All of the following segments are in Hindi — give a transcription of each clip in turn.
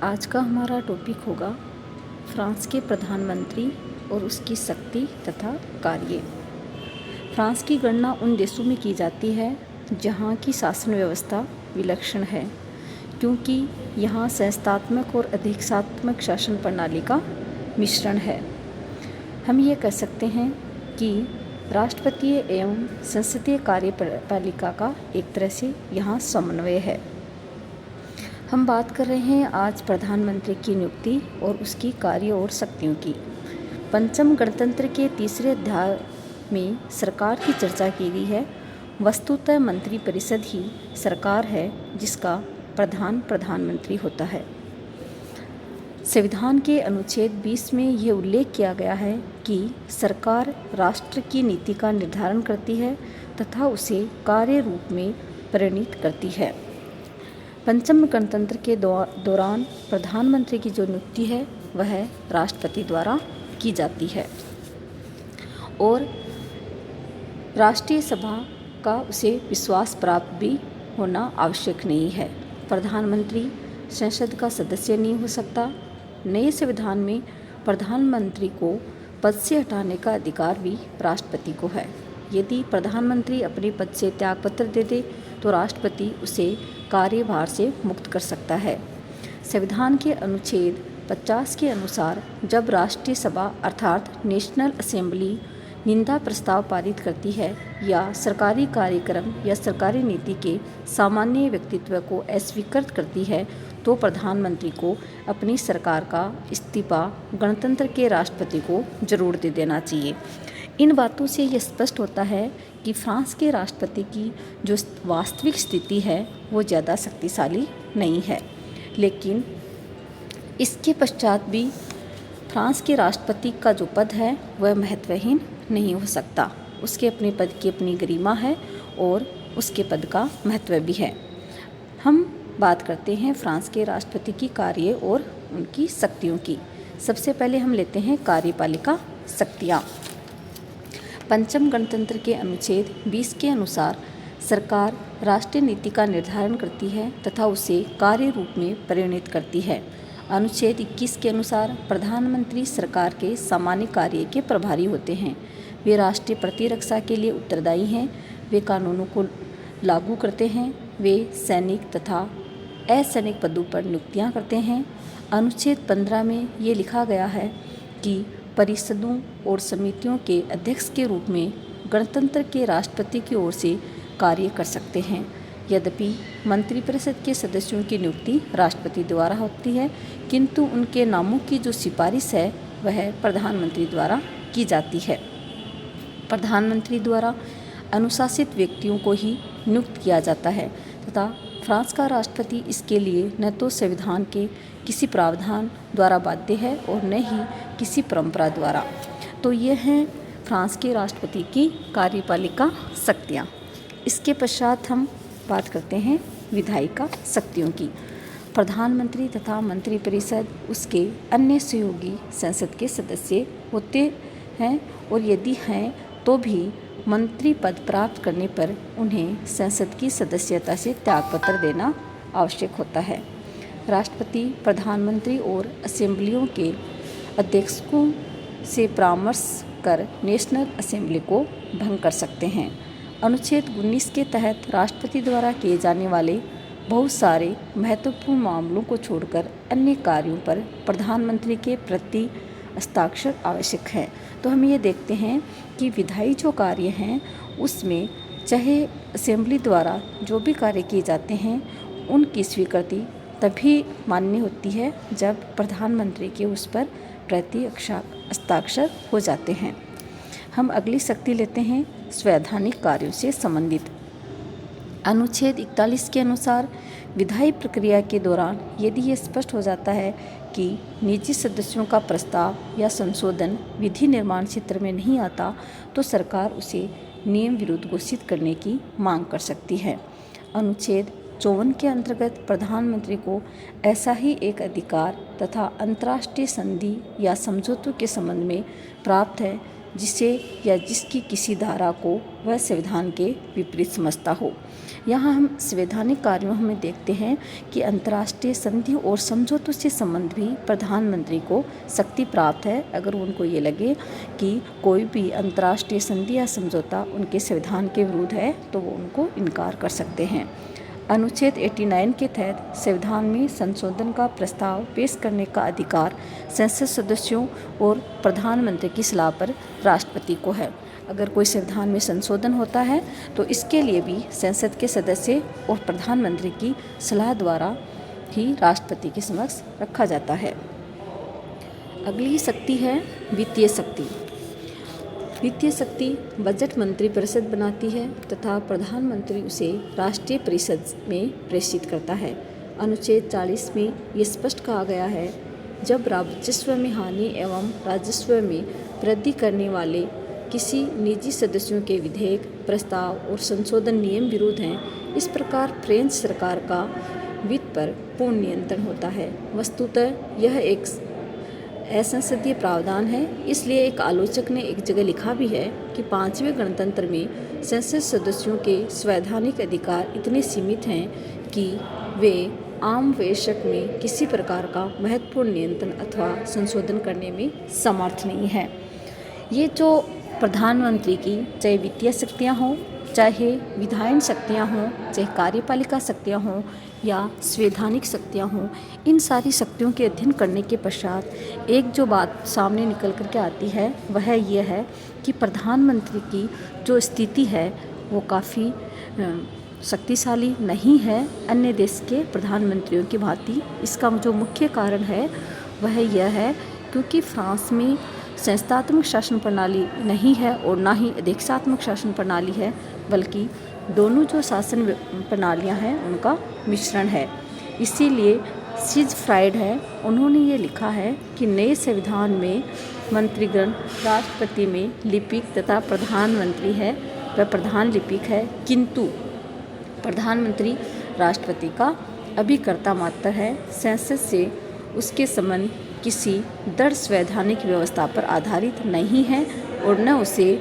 आज का हमारा टॉपिक होगा फ्रांस के प्रधानमंत्री और उसकी शक्ति तथा कार्य। फ्रांस की गणना उन देशों में की जाती है जहाँ की शासन व्यवस्था विलक्षण है, क्योंकि यहाँ संस्थात्मक और अधिकात्मक शासन प्रणाली का मिश्रण है। हम ये कह सकते हैं कि राष्ट्रपतीय एवं संसदीय कार्यपालिका का एक तरह से यहाँ समन्वय है। हम बात कर रहे हैं आज प्रधानमंत्री की नियुक्ति और उसकी कार्य और शक्तियों की। पंचम गणतंत्र के तीसरे अध्याय में सरकार की चर्चा की गई है। वस्तुतः मंत्रिपरिषद ही सरकार है जिसका प्रधानमंत्री होता है। संविधान के अनुच्छेद 20 में यह उल्लेख किया गया है कि सरकार राष्ट्र की नीति का निर्धारण करती है तथा उसे कार्य रूप में परिणित करती है। पंचम गणतंत्र के दौरान प्रधानमंत्री की जो नियुक्ति है वह राष्ट्रपति द्वारा की जाती है और राष्ट्रीय सभा का उसे विश्वास प्राप्त भी होना आवश्यक नहीं है। प्रधानमंत्री संसद का सदस्य नहीं हो सकता। नए संविधान में प्रधानमंत्री को पद से हटाने का अधिकार भी राष्ट्रपति को है। यदि प्रधानमंत्री अपने पद से त्यागपत्र दे दे तो राष्ट्रपति उसे कार्यभार से मुक्त कर सकता है। संविधान के अनुच्छेद 50 के अनुसार जब राष्ट्रीय सभा अर्थात नेशनल असेंबली निंदा प्रस्ताव पारित करती है या सरकारी कार्यक्रम या सरकारी नीति के सामान्य व्यक्तित्व को अस्वीकृत करती है तो प्रधानमंत्री को अपनी सरकार का इस्तीफा गणतंत्र के राष्ट्रपति को जरूर दे देना चाहिए। इन बातों से यह स्पष्ट होता है कि फ्रांस के राष्ट्रपति की जो वास्तविक स्थिति है वो ज़्यादा शक्तिशाली नहीं है, लेकिन इसके पश्चात भी फ्रांस के राष्ट्रपति का जो पद है वह महत्वहीन नहीं हो सकता। उसके अपने पद की अपनी गरिमा है और उसके पद का महत्व भी है। हम बात करते हैं फ्रांस के राष्ट्रपति की कार्य और उनकी शक्तियों की। सबसे पहले हम लेते हैं कार्यपालिका शक्तियाँ। पंचम गणतंत्र के अनुच्छेद 20 के अनुसार सरकार राष्ट्रीय नीति का निर्धारण करती है तथा उसे कार्य रूप में परिणित करती है। अनुच्छेद 21 के अनुसार प्रधानमंत्री सरकार के सामान्य कार्य के प्रभारी होते हैं। वे राष्ट्रीय प्रतिरक्षा के लिए उत्तरदायी हैं। वे कानूनों को लागू करते हैं। वे सैनिक तथा असैनिक पदों पर नियुक्तियां करते हैं। अनुच्छेद 15 में ये लिखा गया है कि परिषदों और समितियों के अध्यक्ष के रूप में गणतंत्र के राष्ट्रपति की ओर से कार्य कर सकते हैं। यद्यपि मंत्रिपरिषद के सदस्यों की नियुक्ति राष्ट्रपति द्वारा होती है, किंतु उनके नामों की जो सिफारिश है वह प्रधानमंत्री द्वारा की जाती है। प्रधानमंत्री द्वारा अनुशासित व्यक्तियों को ही नियुक्त किया जाता है तथा फ्रांस का राष्ट्रपति इसके लिए न तो संविधान के किसी प्रावधान द्वारा बाध्य है और न ही किसी परंपरा द्वारा। तो ये हैं फ्रांस के राष्ट्रपति की कार्यपालिका शक्तियाँ। इसके पश्चात हम बात करते हैं विधायिका शक्तियों की। प्रधानमंत्री तथा मंत्रिपरिषद उसके अन्य सहयोगी संसद के सदस्य होते हैं और यदि हैं तो भी मंत्री पद प्राप्त करने पर उन्हें संसद की सदस्यता से त्यागपत्र देना आवश्यक होता है। राष्ट्रपति प्रधानमंत्री और असेंबलियों के अध्यक्षों से परामर्श कर नेशनल असेंबली को भंग कर सकते हैं। अनुच्छेद 19 के तहत राष्ट्रपति द्वारा किए जाने वाले बहुत सारे महत्वपूर्ण मामलों को छोड़कर अन्य कार्यों पर प्रधानमंत्री के प्रति हस्ताक्षर आवश्यक है। तो हम ये देखते हैं कि विधायी जो कार्य हैं उसमें चाहे असेंबली द्वारा जो भी कार्य किए जाते हैं उनकी स्वीकृति तभी मान्य होती है जब प्रधानमंत्री के उस पर प्रति हस्ताक्षर हो जाते हैं। हम अगली शक्ति लेते हैं संवैधानिक कार्यों से संबंधित। अनुच्छेद 41 के अनुसार विधायी प्रक्रिया के दौरान यदि ये स्पष्ट हो जाता है कि निजी सदस्यों का प्रस्ताव या संशोधन विधि निर्माण क्षेत्र में नहीं आता तो सरकार उसे नियम विरुद्ध घोषित करने की मांग कर सकती है। अनुच्छेद 54 के अंतर्गत प्रधानमंत्री को ऐसा ही एक अधिकार तथा अंतर्राष्ट्रीय संधि या समझौतों के संबंध में प्राप्त है जिसे या जिसकी किसी धारा को वह संविधान के विपरीत समझता हो। यहाँ हम संवैधानिक कार्यों में देखते हैं कि अंतर्राष्ट्रीय संधि और समझौतों से संबंध भी प्रधानमंत्री को शक्ति प्राप्त है। अगर उनको ये लगे कि कोई भी अंतर्राष्ट्रीय संधि या समझौता उनके संविधान के विरुद्ध है तो वो उनको इनकार कर सकते हैं। अनुच्छेद 89 के तहत संविधान में संशोधन का प्रस्ताव पेश करने का अधिकार संसद सदस्यों और प्रधानमंत्री की सलाह पर राष्ट्रपति को है। अगर कोई संविधान में संशोधन होता है तो इसके लिए भी संसद के सदस्य और प्रधानमंत्री की सलाह द्वारा ही राष्ट्रपति के समक्ष रखा जाता है। अगली शक्ति है वित्तीय शक्ति। वित्तीय शक्ति बजट मंत्री परिषद बनाती है तथा प्रधानमंत्री उसे राष्ट्रीय परिषद में प्रेषित करता है। अनुच्छेद 40 में ये स्पष्ट कहा गया है, जब राजस्व में हानि एवं राजस्व में वृद्धि करने वाले किसी निजी सदस्यों के विधेयक, प्रस्ताव और संशोधन नियम विरुद्ध हैं, इस प्रकार फ्रेंच सरकार का वित्त पर पूर्ण नियंत्रण होता है। वस्तुतः यह एक असंसदीय प्रावधान है। इसलिए एक आलोचक ने एक जगह लिखा भी है कि 5वें गणतंत्र में संसद सदस्यों के संवैधानिक अधिकार इतने सीमित हैं कि वे आम वेशक में किसी प्रकार का महत्वपूर्ण नियंत्रण अथवा संशोधन करने में समर्थ नहीं है। ये जो प्रधानमंत्री की चाहे वित्तीय शक्तियाँ हों, चाहे विधायन शक्तियाँ हों, चाहे कार्यपालिका शक्तियाँ हों या संवैधानिक शक्तियाँ हों, इन सारी शक्तियों के अध्ययन करने के पश्चात एक जो बात सामने निकल कर के आती है वह यह है कि प्रधानमंत्री की जो स्थिति है वो काफ़ी शक्तिशाली नहीं है अन्य देश के प्रधानमंत्रियों की भांति। इसका जो मुख्य कारण है वह यह है क्योंकि फ्रांस में संस्थात्मक शासन प्रणाली नहीं है और ना ही अध्यक्षात्मक शासन प्रणाली है, बल्कि दोनों जो शासन प्रणालियां हैं उनका मिश्रण है। इसीलिए सिजफ्राइड है, उन्होंने ये लिखा है कि नए संविधान में मंत्रीगण राष्ट्रपति में लिपिक तथा प्रधानमंत्री है वह प्रधान लिपिक है, किंतु प्रधानमंत्री राष्ट्रपति का अभिकर्ता मात्र है। संसद से उसके संबंध किसी दृढ़ संवैधानिक व्यवस्था पर आधारित नहीं है और न उसे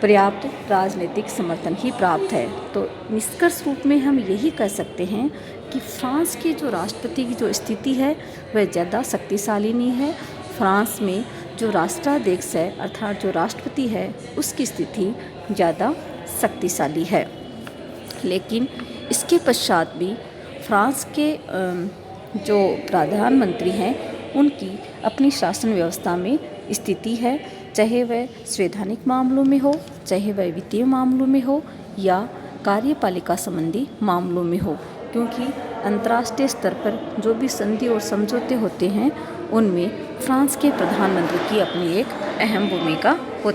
पर्याप्त राजनीतिक समर्थन ही प्राप्त है। तो निष्कर्ष रूप में हम यही कह सकते हैं कि फ्रांस की जो राष्ट्रपति की जो स्थिति है वह ज़्यादा शक्तिशाली नहीं है। फ्रांस में जो राष्ट्राध्यक्ष है अर्थात जो राष्ट्रपति है उसकी स्थिति ज़्यादा शक्तिशाली है। लेकिन इसके पश्चात भी फ्रांस के जो प्रधानमंत्री हैं उनकी अपनी शासन व्यवस्था में स्थिति है, चाहे वह संवैधानिक मामलों में हो, चाहे वह वित्तीय मामलों में हो या कार्यपालिका संबंधी मामलों में हो, क्योंकि अंतर्राष्ट्रीय स्तर पर जो भी संधि और समझौते होते हैं उनमें फ्रांस के प्रधानमंत्री की अपनी एक अहम भूमिका होती है।